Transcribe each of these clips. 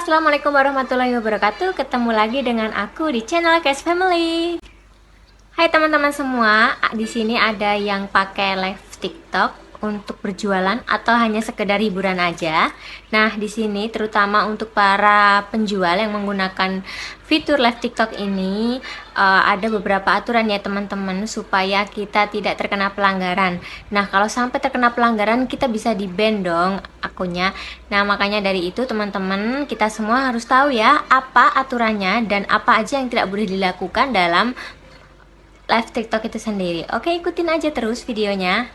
Assalamualaikum warahmatullahi wabarakatuh. Ketemu lagi dengan aku di channel Cash Family. Hai teman-teman semua, di sini ada yang pakai live TikTok untuk berjualan atau hanya sekedar hiburan aja. Nah, di sini terutama untuk para penjual yang menggunakan fitur live TikTok ini ada beberapa aturan ya teman-teman, supaya kita tidak terkena pelanggaran. Nah, kalau sampai terkena pelanggaran kita bisa di-ban dong akunnya. Nah, makanya dari itu teman-teman, kita semua harus tahu ya apa aturannya dan apa aja yang tidak boleh dilakukan dalam live TikTok itu sendiri. Oke, ikutin aja terus videonya.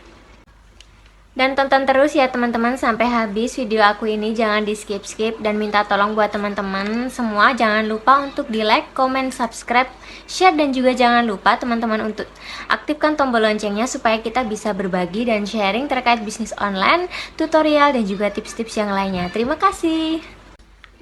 Dan tonton terus ya teman-teman sampai habis video aku ini, jangan di skip-skip. Dan minta tolong buat teman-teman semua, jangan lupa untuk di like, comment, subscribe, share. Dan juga jangan lupa teman-teman untuk aktifkan tombol loncengnya supaya kita bisa berbagi dan sharing terkait bisnis online, tutorial, dan juga tips-tips yang lainnya. Terima kasih.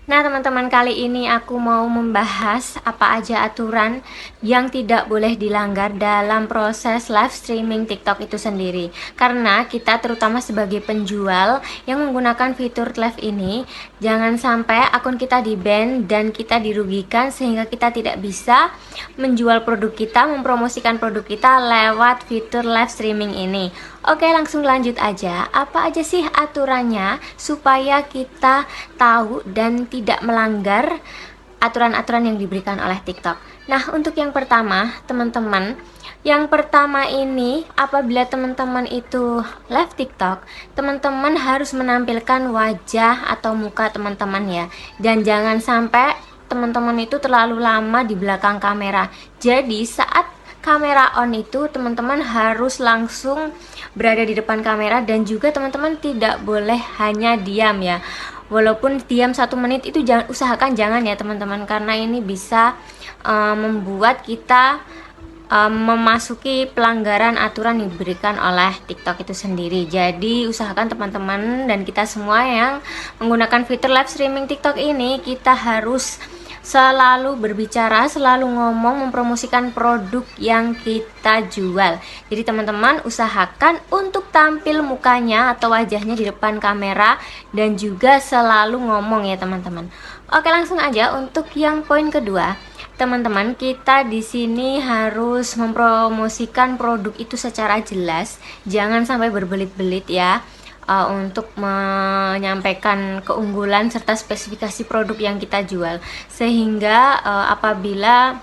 Nah teman-teman, kali ini aku mau membahas apa aja aturan yang tidak boleh dilanggar dalam proses live streaming TikTok itu sendiri. Karena kita terutama sebagai penjual yang menggunakan fitur live ini, jangan sampai akun kita di-ban dan kita dirugikan sehingga kita tidak bisa menjual produk kita, mempromosikan produk kita lewat fitur live streaming ini. Oke, langsung lanjut aja. Apa aja sih aturannya supaya kita tahu dan tidak melanggar aturan-aturan yang diberikan oleh TikTok? Nah, untuk yang pertama, teman-teman, yang pertama ini, apabila teman-teman itu live TikTok, teman-teman harus menampilkan wajah atau muka teman-teman ya. Dan jangan sampai teman-teman itu terlalu lama di belakang kamera. Jadi, saat kamera on itu teman-teman harus langsung berada di depan kamera, dan juga teman-teman tidak boleh hanya diam ya. Walaupun diam 1 menit itu usahakan jangan ya teman-teman, karena ini bisa membuat kita memasuki pelanggaran aturan yang diberikan oleh TikTok itu sendiri. Jadi usahakan teman-teman dan kita semua yang menggunakan fitur live streaming TikTok ini, kita harus selalu berbicara, selalu ngomong, mempromosikan produk yang kita jual. Jadi teman-teman usahakan untuk tampil mukanya atau wajahnya di depan kamera, dan juga selalu ngomong ya teman-teman. Oke, langsung aja untuk yang poin kedua. Teman-teman, kita di sini harus mempromosikan produk itu secara jelas, jangan sampai berbelit-belit ya. Untuk menyampaikan keunggulan serta spesifikasi produk yang kita jual, sehingga apabila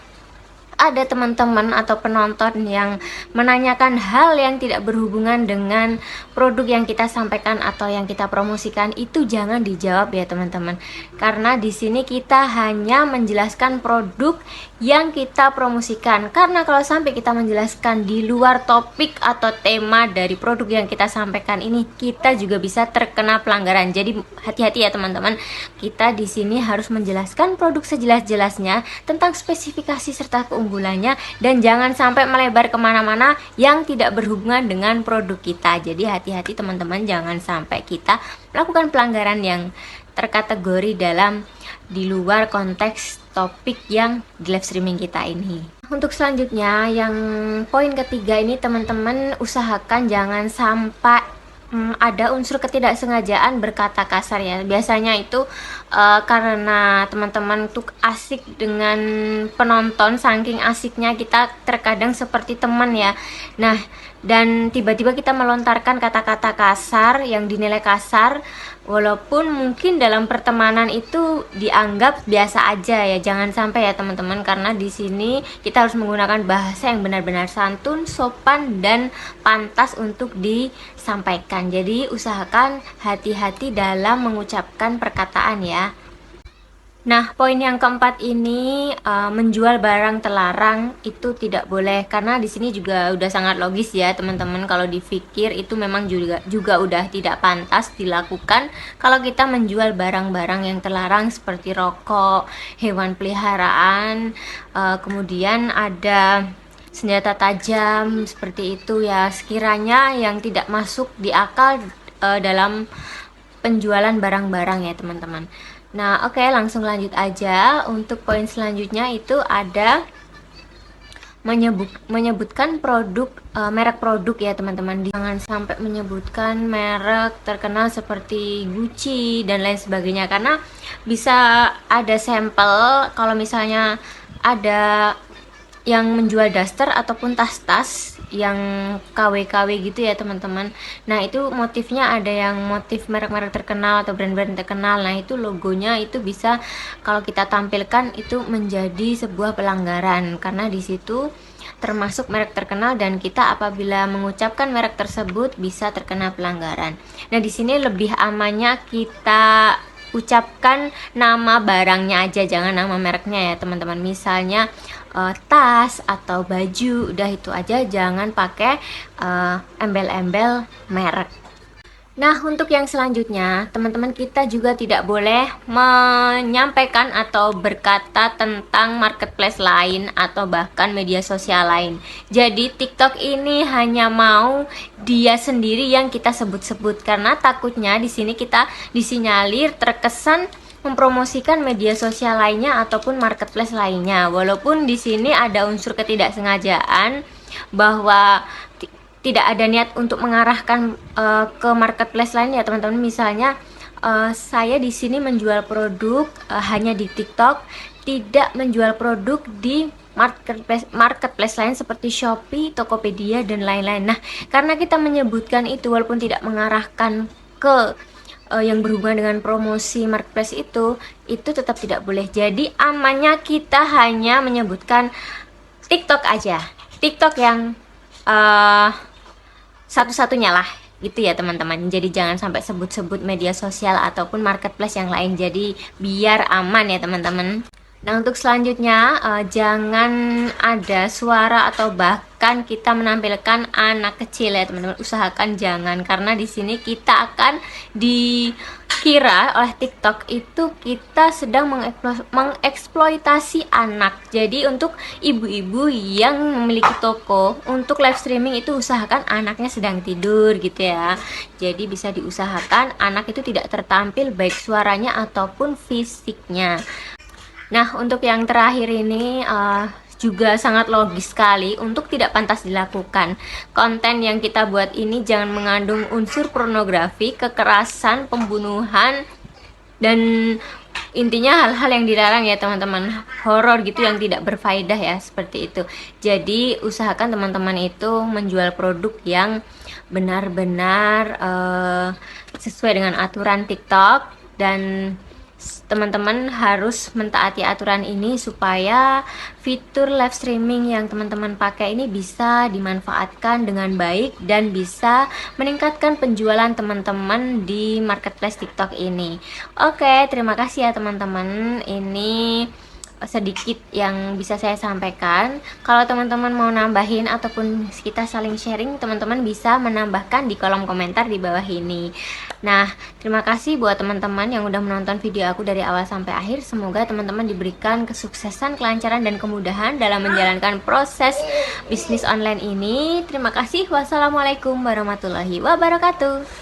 ada teman-teman atau penonton yang menanyakan hal yang tidak berhubungan dengan produk yang kita sampaikan atau yang kita promosikan, itu jangan dijawab ya teman-teman, karena di sini kita hanya menjelaskan produk yang kita promosikan. Karena kalau sampai kita menjelaskan di luar topik atau tema dari produk yang kita sampaikan ini, kita juga bisa terkena pelanggaran. Jadi hati-hati ya teman-teman, kita di sini harus menjelaskan produk sejelas-jelasnya tentang spesifikasi serta keunggulannya, dan jangan sampai melebar kemana-mana yang tidak berhubungan dengan produk kita. Jadi hati-hati teman-teman, jangan sampai kita melakukan pelanggaran yang terkategori dalam di luar konteks topik yang di live streaming kita ini. Untuk selanjutnya, yang poin ketiga ini teman-teman usahakan jangan sampai ada unsur ketidaksengajaan berkata kasar ya. Biasanya itu karena teman-teman tuh asik dengan penonton, saking asiknya kita terkadang seperti teman ya. Nah, dan tiba-tiba kita melontarkan kata-kata kasar yang dinilai kasar, walaupun mungkin dalam pertemanan itu dianggap biasa aja ya. Jangan sampai ya teman-teman, karena di sini kita harus menggunakan bahasa yang benar-benar santun, sopan, dan pantas untuk disampaikan. Jadi usahakan hati-hati dalam mengucapkan perkataan ya. Nah, poin yang keempat ini, menjual barang terlarang itu tidak boleh, karena di sini juga udah sangat logis ya teman-teman. Kalau dipikir itu memang juga udah tidak pantas dilakukan kalau kita menjual barang-barang yang terlarang seperti rokok, hewan peliharaan, kemudian ada senjata tajam seperti itu ya. Sekiranya yang tidak masuk di akal dalam penjualan barang-barang ya teman-teman. Nah, oke, langsung lanjut aja. Untuk poin selanjutnya itu ada menyebutkan produk, merek produk ya teman-teman. Jangan sampai menyebutkan merek terkenal seperti Gucci dan lain sebagainya, karena bisa ada sampel kalau misalnya ada yang menjual daster ataupun tas-tas yang KW-KW gitu ya teman-teman. Nah itu motifnya ada yang motif merek-merek terkenal atau brand-brand terkenal. Nah itu logonya itu bisa kalau kita tampilkan itu menjadi sebuah pelanggaran, karena di situ termasuk merek terkenal dan kita apabila mengucapkan merek tersebut bisa terkena pelanggaran. Nah di sini lebih amannya kita ucapkan nama barangnya aja, jangan nama mereknya ya teman-teman. Misalnya tas atau baju, udah itu aja, jangan pakai embel-embel merek. Nah, untuk yang selanjutnya, teman-teman, kita juga tidak boleh menyampaikan atau berkata tentang marketplace lain atau bahkan media sosial lain. Jadi, TikTok ini hanya mau dia sendiri yang kita sebut-sebut, karena takutnya di sini kita disinyalir terkesan mempromosikan media sosial lainnya ataupun marketplace lainnya. Walaupun di sini ada unsur ketidaksengajaan bahwa tidak ada niat untuk mengarahkan ke marketplace lain ya teman-teman. Misalnya saya di sini menjual produk hanya di TikTok, tidak menjual produk di marketplace lain seperti Shopee, Tokopedia dan lain-lain. Nah, karena kita menyebutkan itu walaupun tidak mengarahkan ke yang berhubungan dengan promosi marketplace itu tetap tidak boleh. Jadi amannya kita hanya menyebutkan TikTok aja, TikTok yang satu-satunya lah gitu ya teman-teman. Jadi jangan sampai sebut-sebut media sosial ataupun marketplace yang lain, jadi biar aman ya teman-teman. Nah untuk selanjutnya jangan ada suara atau bahkan kita menampilkan anak kecil ya teman-teman. Usahakan jangan, karena di sini kita akan dikira oleh TikTok itu kita sedang mengeksploitasi anak. Jadi untuk ibu-ibu yang memiliki toko untuk live streaming itu usahakan anaknya sedang tidur gitu ya. Jadi bisa diusahakan anak itu tidak tertampil baik suaranya ataupun fisiknya. Nah, untuk yang terakhir ini juga sangat logis sekali untuk tidak pantas dilakukan. Konten yang kita buat ini jangan mengandung unsur pornografi, kekerasan, pembunuhan, dan intinya hal-hal yang dilarang ya teman-teman, horor gitu yang tidak berfaedah ya, seperti itu. Jadi usahakan teman-teman itu menjual produk yang benar-benar sesuai dengan aturan TikTok, dan teman-teman harus mentaati aturan ini supaya fitur live streaming yang teman-teman pakai ini bisa dimanfaatkan dengan baik dan bisa meningkatkan penjualan teman-teman di marketplace TikTok ini. Oke, terima kasih ya teman-teman. Ini sedikit yang bisa saya sampaikan. Kalau teman-teman mau nambahin ataupun kita saling sharing, teman-teman bisa menambahkan di kolom komentar di bawah ini. Nah, terima kasih buat teman-teman yang udah menonton video aku dari awal sampai akhir. Semoga teman-teman diberikan kesuksesan, kelancaran, dan kemudahan dalam menjalankan proses bisnis online ini. Terima kasih. Wassalamualaikum warahmatullahi wabarakatuh.